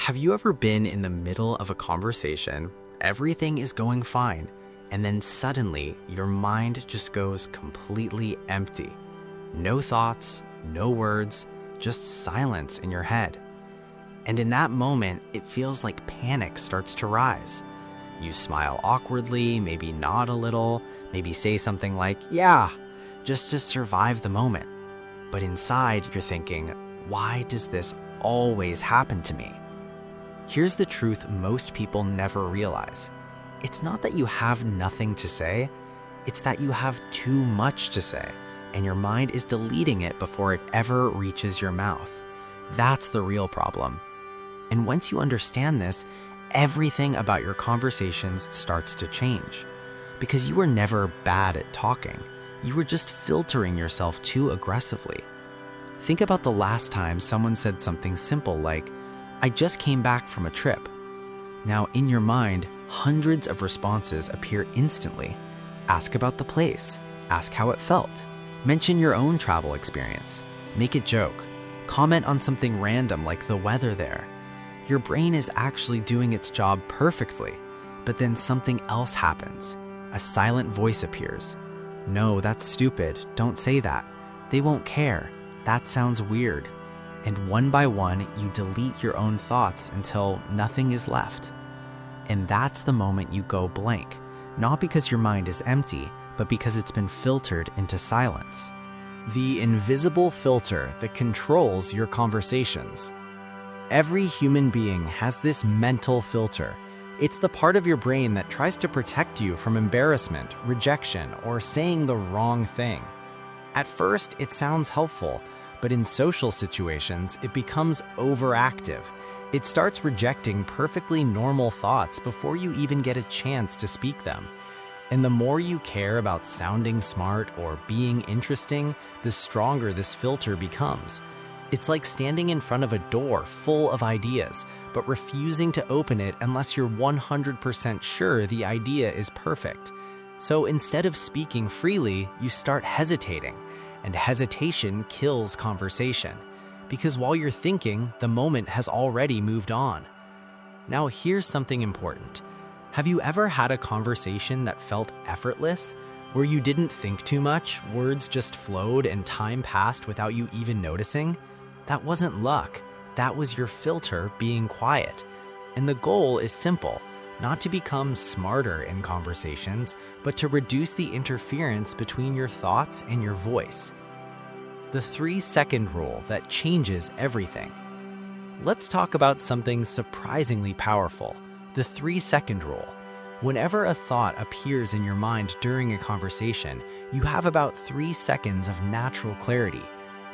Have you ever been in the middle of a conversation, everything is going fine, and then suddenly your mind just goes completely empty? No thoughts, no words, just silence in your head. And in that moment, it feels like panic starts to rise. You smile awkwardly, maybe nod a little, maybe say something like, yeah, just to survive the moment. But inside, you're thinking, why does this always happen to me? Here's the truth most people never realize. It's not that you have nothing to say, it's that you have too much to say, and your mind is deleting it before it ever reaches your mouth. That's the real problem. And once you understand this, everything about your conversations starts to change. Because you were never bad at talking. You were just filtering yourself too aggressively. Think about the last time someone said something simple like, I just came back from a trip. Now, in your mind, hundreds of responses appear instantly. Ask about the place. Ask how it felt. Mention your own travel experience. Make a joke. Comment on something random like the weather there. Your brain is actually doing its job perfectly, but then something else happens. A silent voice appears. No, that's stupid. Don't say that. They won't care. That sounds weird. And one by one, you delete your own thoughts until nothing is left. And that's the moment you go blank, not because your mind is empty, but because it's been filtered into silence. The invisible filter that controls your conversations. Every human being has this mental filter. It's the part of your brain that tries to protect you from embarrassment, rejection, or saying the wrong thing. At first, it sounds helpful, but in social situations, it becomes overactive. It starts rejecting perfectly normal thoughts before you even get a chance to speak them. And the more you care about sounding smart or being interesting, the stronger this filter becomes. It's like standing in front of a door full of ideas, but refusing to open it unless you're 100% sure the idea is perfect. So instead of speaking freely, you start hesitating. And hesitation kills conversation, because while you're thinking, the moment has already moved on. Now here's something important. Have you ever had a conversation that felt effortless, where you didn't think too much, words just flowed and time passed without you even noticing? That wasn't luck, that was your filter being quiet. And the goal is simple, not to become smarter in conversations, but to reduce the interference between your thoughts and your voice. The 3-second rule that changes everything. Let's talk about something surprisingly powerful, the 3-second rule. Whenever a thought appears in your mind during a conversation, you have about 3 seconds of natural clarity.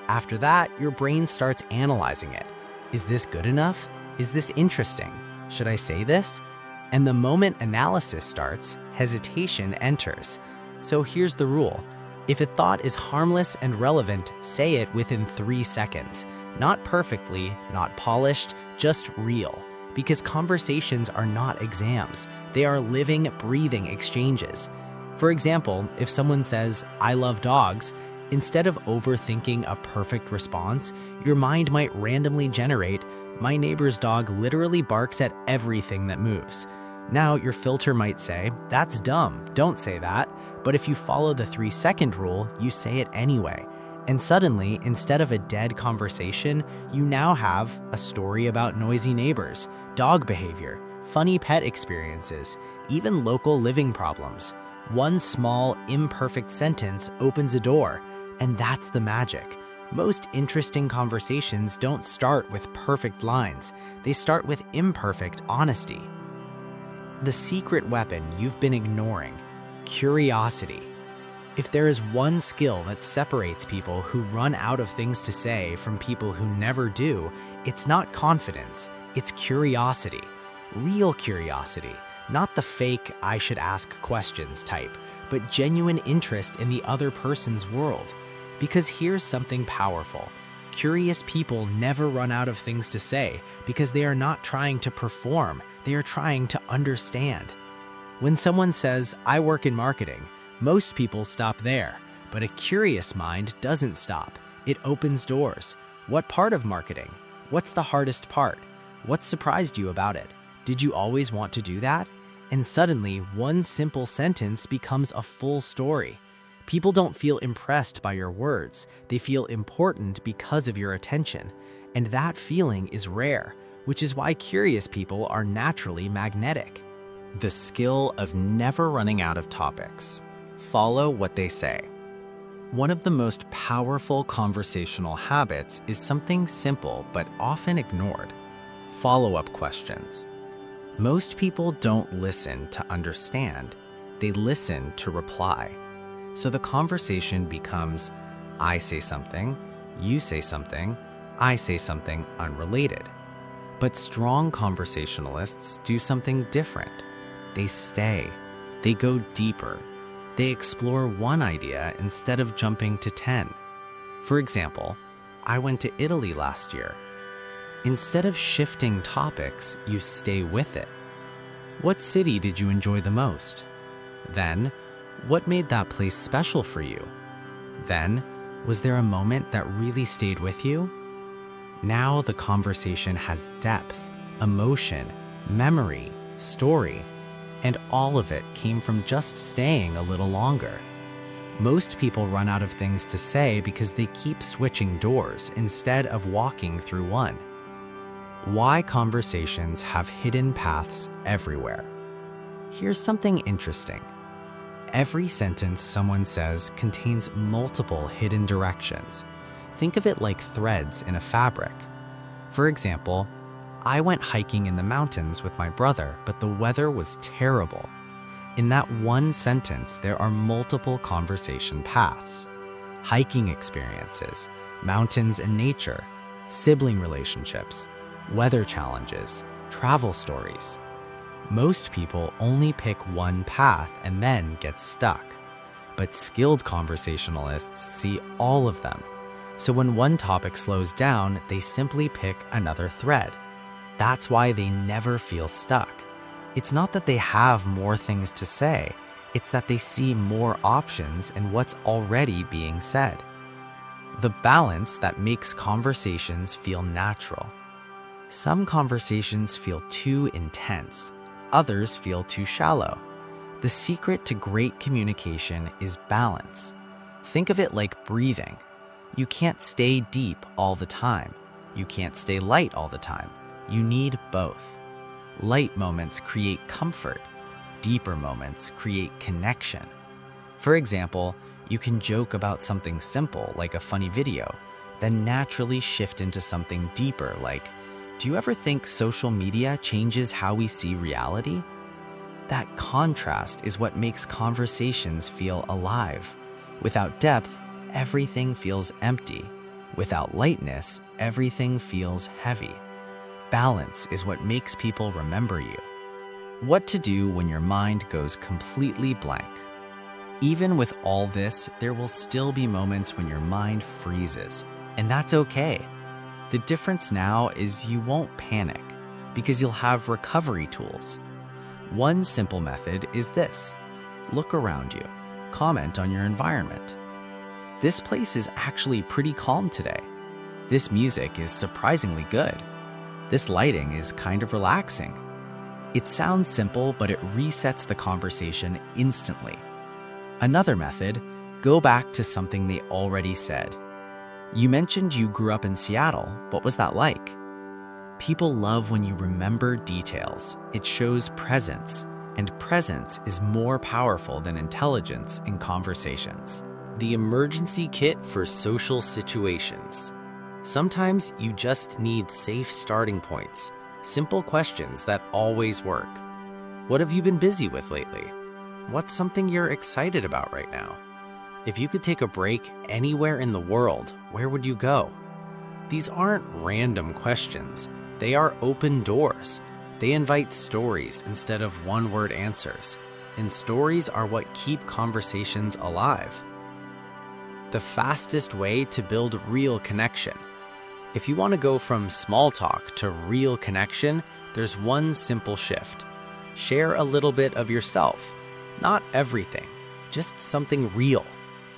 After that, your brain starts analyzing it. Is this good enough? Is this interesting? Should I say this? And the moment analysis starts, hesitation enters. So here's the rule. If a thought is harmless and relevant, say it within 3 seconds. Not perfectly, not polished, just real. Because conversations are not exams. They are living, breathing exchanges. For example, if someone says, I love dogs, instead of overthinking a perfect response, your mind might randomly generate, my neighbor's dog literally barks at everything that moves. Now, your filter might say, that's dumb, don't say that. But if you follow the 3-second rule, you say it anyway. And suddenly, instead of a dead conversation, you now have a story about noisy neighbors, dog behavior, funny pet experiences, even local living problems. One small, imperfect sentence opens a door, and that's the magic. Most interesting conversations don't start with perfect lines. They start with imperfect honesty. The secret weapon you've been ignoring, curiosity. If there is one skill that separates people who run out of things to say from people who never do, it's not confidence, it's curiosity. Real curiosity, not the fake I should ask questions type, but genuine interest in the other person's world. Because here's something powerful. Curious people never run out of things to say because they are not trying to perform, they are trying to understand. When someone says, I work in marketing, most people stop there, but a curious mind doesn't stop. It opens doors. What part of marketing? What's the hardest part? What surprised you about it? Did you always want to do that? And suddenly, one simple sentence becomes a full story. People don't feel impressed by your words. They feel important because of your attention. And that feeling is rare, which is why curious people are naturally magnetic. The skill of never running out of topics. Follow what they say. One of the most powerful conversational habits is something simple but often ignored: follow-up questions. Most people don't listen to understand, they listen to reply. So the conversation becomes, I say something, you say something, I say something unrelated. But strong conversationalists do something different. They stay, they go deeper. They explore one idea instead of jumping to 10. For example, I went to Italy last year. Instead of shifting topics, you stay with it. What city did you enjoy the most? Then, what made that place special for you? Then, was there a moment that really stayed with you? Now the conversation has depth, emotion, memory, story, and all of it came from just staying a little longer. Most people run out of things to say because they keep switching doors instead of walking through one. Why conversations have hidden paths everywhere. Here's something interesting. Every sentence someone says contains multiple hidden directions. Think of it like threads in a fabric. For example, I went hiking in the mountains with my brother, but the weather was terrible. In that one sentence, there are multiple conversation paths. Hiking experiences, mountains and nature, sibling relationships, weather challenges, travel stories. Most people only pick one path and then get stuck. But skilled conversationalists see all of them. So when one topic slows down, they simply pick another thread. That's why they never feel stuck. It's not that they have more things to say, it's that they see more options in what's already being said. The balance that makes conversations feel natural. Some conversations feel too intense, others feel too shallow. The secret to great communication is balance. Think of it like breathing. You can't stay deep all the time. You can't stay light all the time. You need both. Light moments create comfort. Deeper moments create connection. For example, you can joke about something simple like a funny video, then naturally shift into something deeper like, do you ever think social media changes how we see reality? That contrast is what makes conversations feel alive. Without depth, everything feels empty. Without lightness, everything feels heavy. Balance is what makes people remember you. What to do when your mind goes completely blank. Even with all this, there will still be moments when your mind freezes, and that's okay. The difference now is you won't panic because you'll have recovery tools. One simple method is this: look around you, comment on your environment. This place is actually pretty calm today. This music is surprisingly good. This lighting is kind of relaxing. It sounds simple, but it resets the conversation instantly. Another method, go back to something they already said. You mentioned you grew up in Seattle. What was that like? People love when you remember details. It shows presence, and presence is more powerful than intelligence in conversations. The emergency kit for social situations. Sometimes you just need safe starting points, simple questions that always work. What have you been busy with lately? What's something you're excited about right now? If you could take a break anywhere in the world, where would you go? These aren't random questions. They are open doors. They invite stories instead of one-word answers. And stories are what keep conversations alive. The fastest way to build real connection. If you want to go from small talk to real connection, there's one simple shift. Share a little bit of yourself. Not everything, just something real.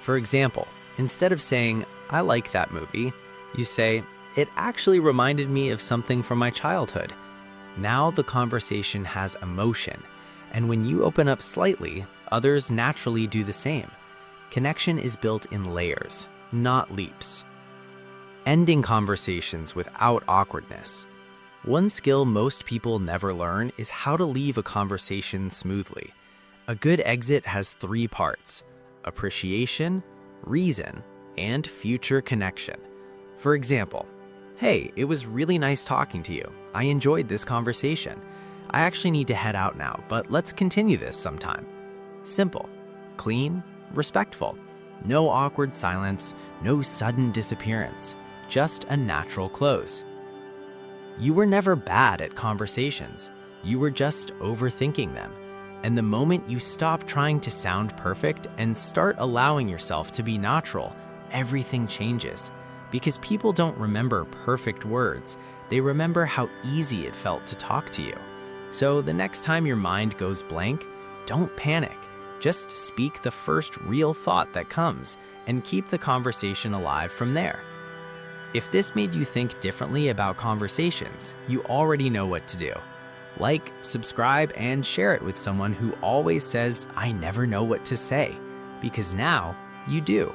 For example, instead of saying, I like that movie, you say, It actually reminded me of something from my childhood. Now the conversation has emotion, and when you open up slightly, others naturally do the same. Connection is built in layers, not leaps. Ending conversations without awkwardness. One skill most people never learn is how to leave a conversation smoothly. A good exit has 3 parts: appreciation, reason, and future connection. For example, "Hey, it was really nice talking to you. I enjoyed this conversation. I actually need to head out now, but let's continue this sometime." Simple, clean, respectful. No awkward silence, no sudden disappearance, just a natural close. You were never bad at conversations. You were just overthinking them. And the moment you stop trying to sound perfect and start allowing yourself to be natural, everything changes. Because people don't remember perfect words, they remember how easy it felt to talk to you. So the next time your mind goes blank, don't panic. Just speak the first real thought that comes and keep the conversation alive from there. If this made you think differently about conversations, you already know what to do. Like, subscribe, and share it with someone who always says, "I never know what to say," because now you do.